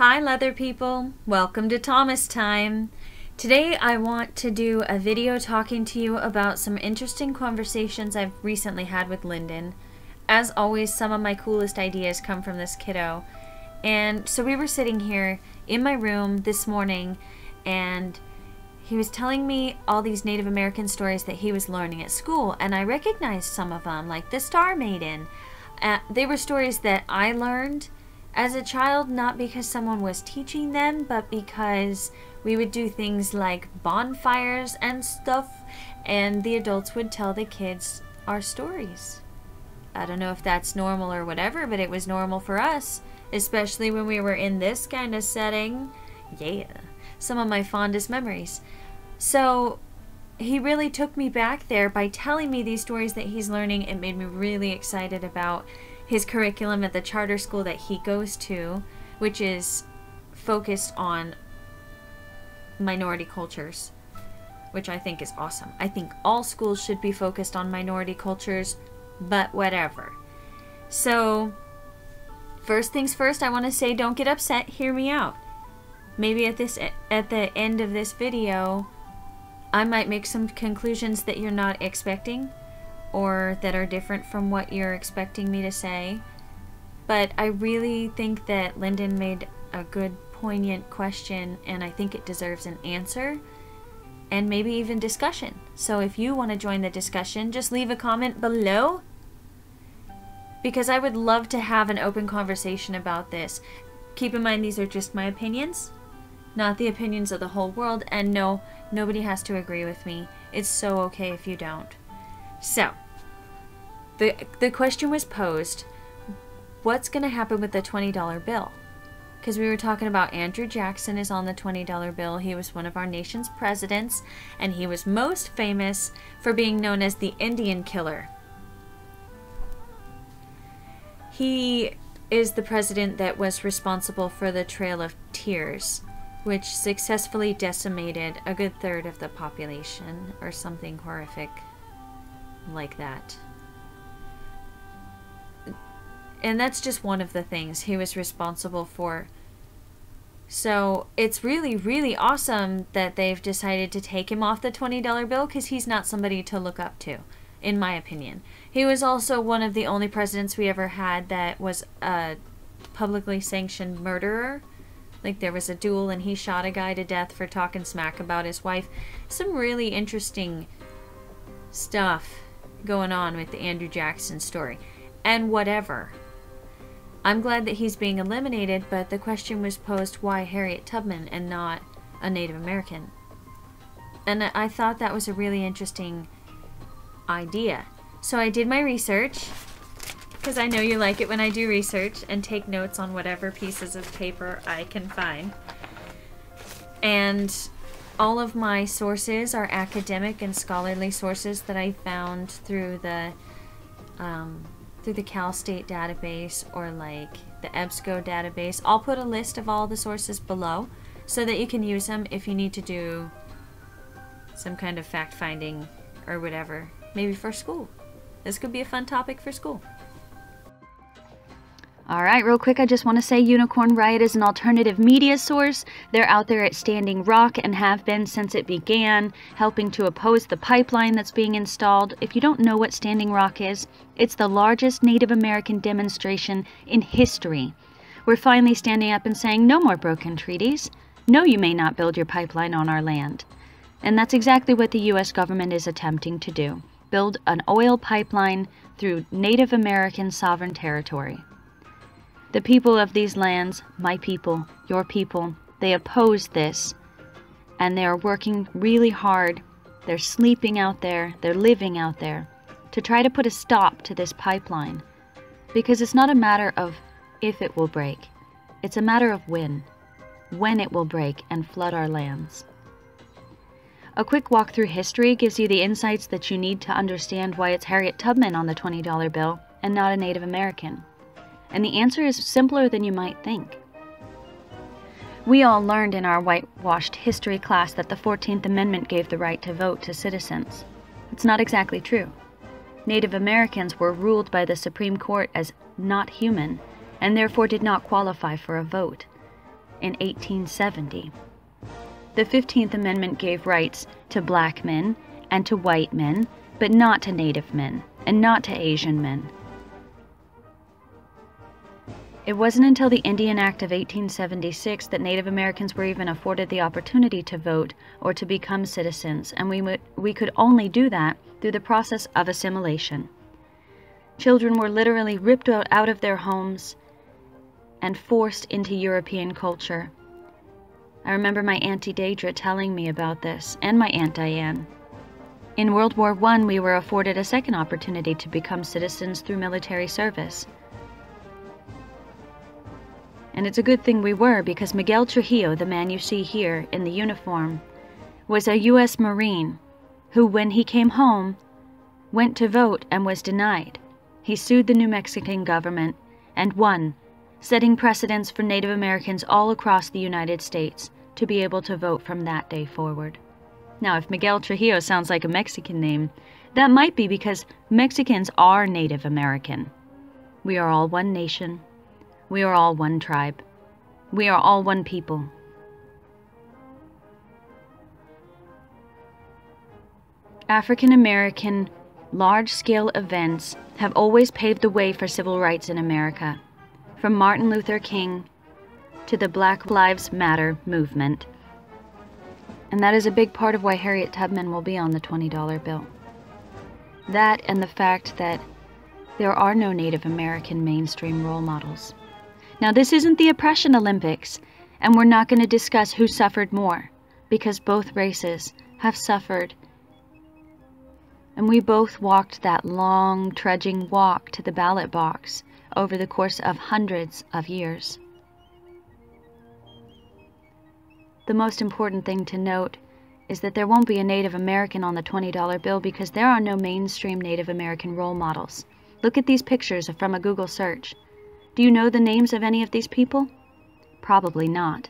Hi leather people, welcome to Thomas time. Today I want to do a video talking to you about some interesting conversations I've recently had with Lyndon. As always, some of my coolest ideas come from this kiddo. And so we were sitting here in my room this morning and he was telling me all these Native American stories that he was learning at school, and I recognized some of them, like the Star Maiden. They were stories that I learned as a child, not because someone was teaching them, but because we would do things like bonfires and stuff, and the adults would tell the kids our stories. I don't know if that's normal or whatever, but it was normal for us, especially when we were in this kind of setting. Yeah, some of my fondest memories. So he really took me back there by telling me these stories that he's learning. It made me really excited about his curriculum at the charter school that he goes to, which is focused on minority cultures, which I think is awesome. I think all schools should be focused on minority cultures, but whatever. So first things first, I want to say, don't get upset, hear me out. Maybe at the end of this video I might make some conclusions that you're not expecting, or that are different from what you're expecting me to say. But I really think that Lyndon made a good, poignant question, and I think it deserves an answer, and maybe even discussion. So if you want to join the discussion, just leave a comment below, because I would love to have an open conversation about this. Keep in mind, these are just my opinions, not the opinions of the whole world, and no, nobody has to agree with me. It's so okay if you don't. So, the question was posed, what's going to happen with the $20 bill? Because we were talking about Andrew Jackson is on the $20 bill. He was one of our nation's presidents, and he was most famous for being known as the Indian Killer. He is the president that was responsible for the Trail of Tears, which successfully decimated a good third of the population, or something horrific like that. And that's just one of the things he was responsible for. So it's really, really awesome that they've decided to take him off the $20 bill, because he's not somebody to look up to, in my opinion. He was also one of the only presidents we ever had that was a publicly sanctioned murderer. Like, there was a duel and he shot a guy to death for talking smack about his wife. Some really interesting stuff going on with the Andrew Jackson story. And whatever. I'm glad that he's being eliminated, but the question was posed, why Harriet Tubman and not a Native American? And I thought that was a really interesting idea. So I did my research, because I know you like it when I do research and take notes on whatever pieces of paper I can find. And all of my sources are academic and scholarly sources that I found through the Cal State database, or like the EBSCO database. I'll put a list of all the sources below so that you can use them if you need to do some kind of fact-finding or whatever. Maybe for school. This could be a fun topic for school. Alright, real quick, I just want to say Unicorn Riot is an alternative media source. They're out there at Standing Rock and have been since it began, helping to oppose the pipeline that's being installed. If you don't know what Standing Rock is, it's the largest Native American demonstration in history. We're finally standing up and saying, no more broken treaties. No, you may not build your pipeline on our land. And that's exactly what the U.S. government is attempting to do. Build an oil pipeline through Native American sovereign territory. The people of these lands, my people, your people, they oppose this, and they are working really hard. They're sleeping out there, they're living out there, to try to put a stop to this pipeline. Because it's not a matter of if it will break, it's a matter of when it will break and flood our lands. A quick walk through history gives you the insights that you need to understand why it's Harriet Tubman on the $20 bill and not a Native American. And the answer is simpler than you might think. We all learned in our whitewashed history class that the 14th Amendment gave the right to vote to citizens. It's not exactly true. Native Americans were ruled by the Supreme Court as not human, and therefore did not qualify for a vote. in 1870. The 15th Amendment gave rights to black men and to white men, but not to Native men and not to Asian men. It wasn't until the Indian Act of 1876 that Native Americans were even afforded the opportunity to vote or to become citizens, and we could only do that through the process of assimilation. Children were literally ripped out of their homes and forced into European culture. I remember my Auntie Daedra telling me about this, and my Aunt Diane. In World War I, we were afforded a second opportunity to become citizens through military service. And it's a good thing we were, because Miguel Trujillo, the man you see here in the uniform, was a U.S. Marine who, when he came home, went to vote and was denied. He sued the New Mexican government and won, setting precedents for Native Americans all across the United States to be able to vote from that day forward. Now, if Miguel Trujillo sounds like a Mexican name, that might be because Mexicans are Native American. We are all one nation. We are all one tribe. We are all one people. African American large-scale events have always paved the way for civil rights in America, from Martin Luther King to the Black Lives Matter movement. And that is a big part of why Harriet Tubman will be on the $20 bill. That and the fact that there are no Native American mainstream role models. Now, this isn't the Oppression Olympics, and we're not going to discuss who suffered more, because both races have suffered. And we both walked that long, trudging walk to the ballot box over the course of hundreds of years. The most important thing to note is that there won't be a Native American on the $20 bill because there are no mainstream Native American role models. Look at these pictures from a Google search. Do you know the names of any of these people? Probably not.